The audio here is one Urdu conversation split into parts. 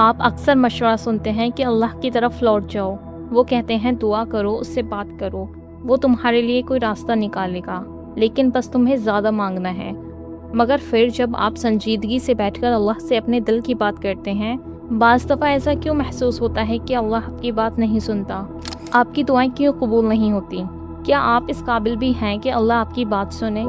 آپ اکثر مشورہ سنتے ہیں کہ اللہ کی طرف لوٹ جاؤ، وہ کہتے ہیں دعا کرو، اس سے بات کرو، وہ تمہارے لیے کوئی راستہ نکالے گا، لیکن بس تمہیں زیادہ مانگنا ہے۔ مگر پھر جب آپ سنجیدگی سے بیٹھ کر اللہ سے اپنے دل کی بات کرتے ہیں، بعض دفعہ ایسا کیوں محسوس ہوتا ہے کہ اللہ آپ کی بات نہیں سنتا؟ آپ کی دعائیں کیوں قبول نہیں ہوتی؟ کیا آپ اس قابل بھی ہیں کہ اللہ آپ کی بات سنے؟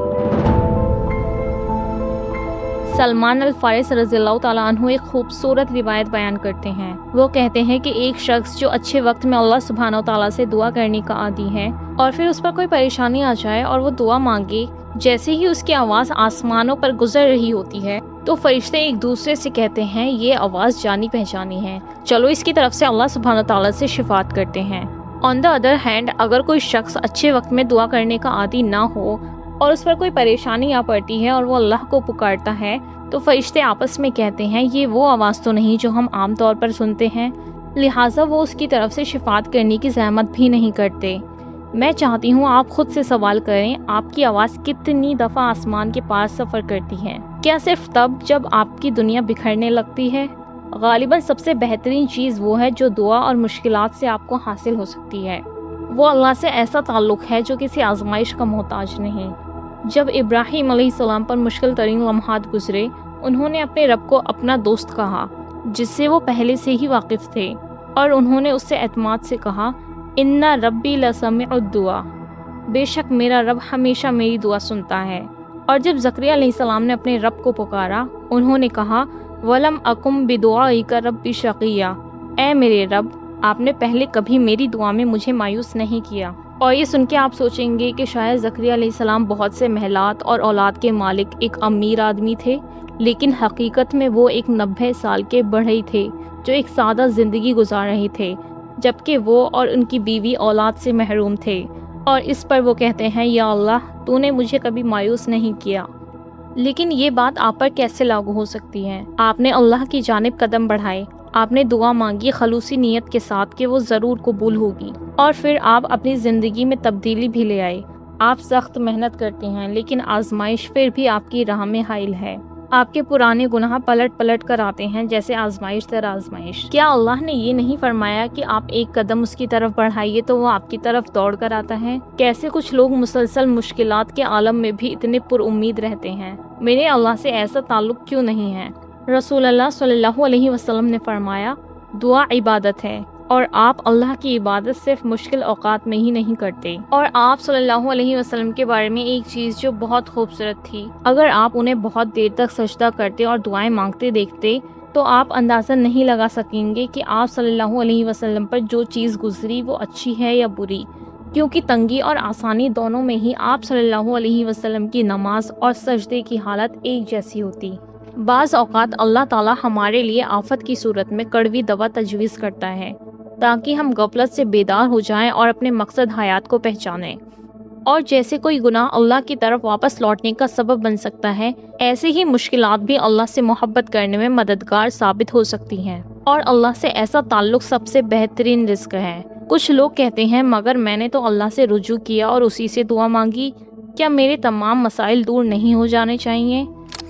سلمان الفارس رضی اللہ تعالیٰ عنہ ایک خوبصورت روایت بیان کرتے ہیں۔ وہ کہتے ہیں کہ ایک شخص جو اچھے وقت میں اللہ سبحانہ و تعالیٰ سے دعا کرنے کا عادی ہے اور پھر اس پر کوئی پریشانی آ جائے اور وہ دعا مانگے، جیسے ہی اس کی آواز آسمانوں پر گزر رہی ہوتی ہے تو فرشتے ایک دوسرے سے کہتے ہیں یہ آواز جانی پہچانی ہے، چلو اس کی طرف سے اللہ سبحانہ و تعالیٰ سے شفاعت کرتے ہیں۔ آن دا ادر ہینڈ، اگر کوئی شخص اچھے وقت میں دعا کرنے کا عادی نہ ہو اور اس پر کوئی پریشانی آ پڑتی ہے اور وہ اللہ کو پکارتا ہے تو فرشتے آپس میں کہتے ہیں یہ وہ آواز تو نہیں جو ہم عام طور پر سنتے ہیں، لہٰذا وہ اس کی طرف سے شفاعت کرنے کی زحمت بھی نہیں کرتے۔ میں چاہتی ہوں آپ خود سے سوال کریں، آپ کی آواز کتنی دفعہ آسمان کے پاس سفر کرتی ہے؟ کیا صرف تب جب آپ کی دنیا بکھرنے لگتی ہے؟ غالباً سب سے بہترین چیز وہ ہے جو دعا اور مشکلات سے آپ کو حاصل ہو سکتی ہے۔ وہ اللہ سے ایسا تعلق ہے جو کسی آزمائش کا محتاج نہیں۔ جب ابراہیم علیہ السلام پر مشکل ترین لمحات گزرے، انہوں نے اپنے رب کو اپنا دوست کہا جس سے وہ پہلے سے ہی واقف تھے، اور انہوں نے اس سے اعتماد سے کہا اِنَّ رَبِّي لَسَمِعُ الدُّعَاء، بے شک میرا رب ہمیشہ میری دعا سنتا ہے۔ اور جب زکریا علیہ السلام نے اپنے رب کو پکارا، انہوں نے کہا وَلَمْ أَكُمْ بِدُعَائِكَ رَبِّ شَقِيًّا، اے میرے رب، آپ نے پہلے کبھی میری دعا میں مجھے مایوس نہیں کیا۔ اور یہ سن کے آپ سوچیں گے کہ شاید زکریا علیہ السلام بہت سے محلات اور اولاد کے مالک ایک امیر آدمی تھے، لیکن حقیقت میں وہ ایک 90 سال کے بڑھئی تھے جو ایک سادہ زندگی گزار رہے تھے، جبکہ وہ اور ان کی بیوی اولاد سے محروم تھے، اور اس پر وہ کہتے ہیں یا اللہ، تو نے مجھے کبھی مایوس نہیں کیا۔ لیکن یہ بات آپ پر کیسے لاگو ہو سکتی ہے؟ آپ نے اللہ کی جانب قدم بڑھائے، آپ نے دعا مانگی خلوصی نیت کے ساتھ کہ وہ ضرور قبول ہوگی، اور پھر آپ اپنی زندگی میں تبدیلی بھی لے آئے۔ آپ سخت محنت کرتے ہیں لیکن آزمائش پھر بھی آپ کی راہ میں حائل ہے۔ آپ کے پرانے گناہ پلٹ پلٹ کر آتے ہیں جیسے آزمائش در آزمائش۔ کیا اللہ نے یہ نہیں فرمایا کہ آپ ایک قدم اس کی طرف بڑھائیے تو وہ آپ کی طرف دوڑ کر آتا ہے؟ کیسے کچھ لوگ مسلسل مشکلات کے عالم میں بھی اتنے پر امید رہتے ہیں؟ میرے اللہ سے ایسا تعلق کیوں نہیں ہے؟ رسول اللہ صلی اللہ علیہ وسلم نے فرمایا دعا عبادت ہے، اور آپ اللہ کی عبادت صرف مشکل اوقات میں ہی نہیں کرتے۔ اور آپ صلی اللہ علیہ وسلم کے بارے میں ایک چیز جو بہت خوبصورت تھی، اگر آپ انہیں بہت دیر تک سجدہ کرتے اور دعائیں مانگتے دیکھتے تو آپ اندازہ نہیں لگا سکیں گے کہ آپ صلی اللہ علیہ وسلم پر جو چیز گزری وہ اچھی ہے یا بری، کیونکہ تنگی اور آسانی دونوں میں ہی آپ صلی اللہ علیہ وسلم کی نماز اور سجدے کی حالت ایک جیسی ہوتی۔ بعض اوقات اللہ تعالیٰ ہمارے لیے آفت کی صورت میں کڑوی دوا تجویز کرتا ہے تاکہ ہم غفلت سے بیدار ہو جائیں اور اپنے مقصد حیات کو پہچانیں۔ اور جیسے کوئی گناہ اللہ کی طرف واپس لوٹنے کا سبب بن سکتا ہے، ایسے ہی مشکلات بھی اللہ سے محبت کرنے میں مددگار ثابت ہو سکتی ہیں، اور اللہ سے ایسا تعلق سب سے بہترین رزق ہے۔ کچھ لوگ کہتے ہیں مگر میں نے تو اللہ سے رجوع کیا اور اسی سے دعا مانگی، کیا میرے تمام مسائل دور نہیں ہو جانے چاہیے؟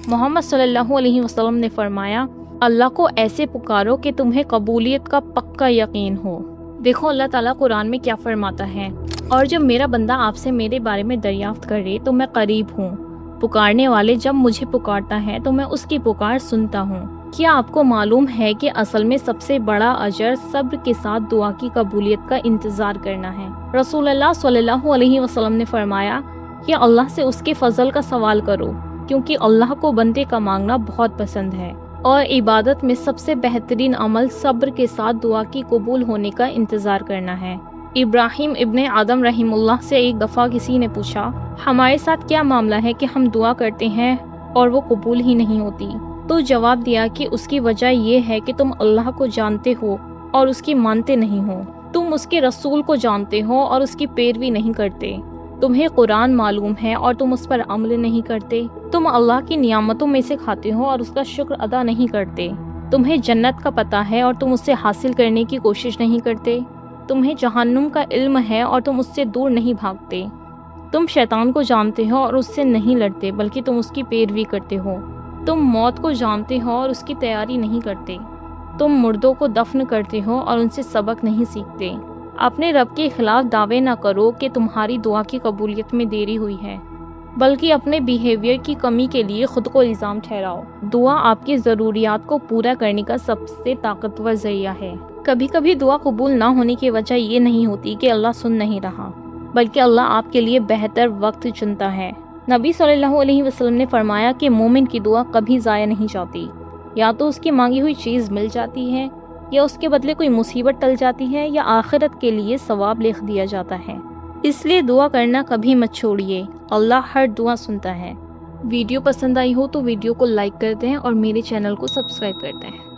محمد صلی اللہ علیہ وسلم نے فرمایا اللہ کو ایسے پکارو کہ تمہیں قبولیت کا پکا یقین ہو۔ دیکھو اللہ تعالیٰ قرآن میں کیا فرماتا ہے، اور جب میرا بندہ آپ سے میرے بارے میں دریافت کرے تو میں قریب ہوں، پکارنے والے جب مجھے پکارتا ہے تو میں اس کی پکار سنتا ہوں۔ کیا آپ کو معلوم ہے کہ اصل میں سب سے بڑا اجر صبر کے ساتھ دعا کی قبولیت کا انتظار کرنا ہے؟ رسول اللہ صلی اللہ علیہ وسلم نے فرمایا کہ اللہ سے اس کے فضل کا سوال کرو، کیونکہ اللہ کو بندے کا مانگنا بہت پسند ہے، اور عبادت میں سب سے بہترین عمل صبر کے ساتھ دعا کی قبول ہونے کا انتظار کرنا ہے۔ ابراہیم ابن آدم رحم اللہ سے ایک دفعہ کسی نے پوچھا ہمارے ساتھ کیا معاملہ ہے کہ ہم دعا کرتے ہیں اور وہ قبول ہی نہیں ہوتی؟ تو جواب دیا کہ اس کی وجہ یہ ہے کہ تم اللہ کو جانتے ہو اور اس کی مانتے نہیں ہو، تم اس کے رسول کو جانتے ہو اور اس کی پیروی نہیں کرتے، تمہیں قرآن معلوم ہے اور تم اس پر عمل نہیں کرتے، تم اللہ کی نعمتوں میں سے کھاتے ہو اور اس کا شکر ادا نہیں کرتے، تمہیں جنت کا پتہ ہے اور تم اسے حاصل کرنے کی کوشش نہیں کرتے، تمہیں جہنم کا علم ہے اور تم اس سے دور نہیں بھاگتے، تم شیطان کو جانتے ہو اور اس سے نہیں لڑتے بلکہ تم اس کی پیروی کرتے ہو، تم موت کو جانتے ہو اور اس کی تیاری نہیں کرتے، تم مردوں کو دفن کرتے ہو اور ان سے سبق نہیں سیکھتے۔ اپنے رب کے خلاف دعوے نہ کرو کہ تمہاری دعا کی قبولیت میں دیری ہوئی ہے، بلکہ اپنے بیہیویئر کی کمی کے لیے خود کو الزام ٹھہراؤ۔ دعا آپ کی ضروریات کو پورا کرنے کا سب سے طاقتور ذریعہ ہے۔ کبھی کبھی دعا قبول نہ ہونے کی وجہ یہ نہیں ہوتی کہ اللہ سن نہیں رہا، بلکہ اللہ آپ کے لیے بہتر وقت چنتا ہے۔ نبی صلی اللہ علیہ وسلم نے فرمایا کہ مومن کی دعا کبھی ضائع نہیں جاتی، یا تو اس کی مانگی ہوئی چیز مل جاتی ہے، یا اس کے بدلے کوئی مصیبت ٹل جاتی ہے، یا آخرت کے لیے ثواب لکھ دیا جاتا ہے۔ اس لیے دعا کرنا کبھی مت چھوڑیے، اللہ ہر دعا سنتا ہے۔ ویڈیو پسند آئی ہو تو ویڈیو کو لائک کر دیں اور میرے چینل کو سبسکرائب کر دیں۔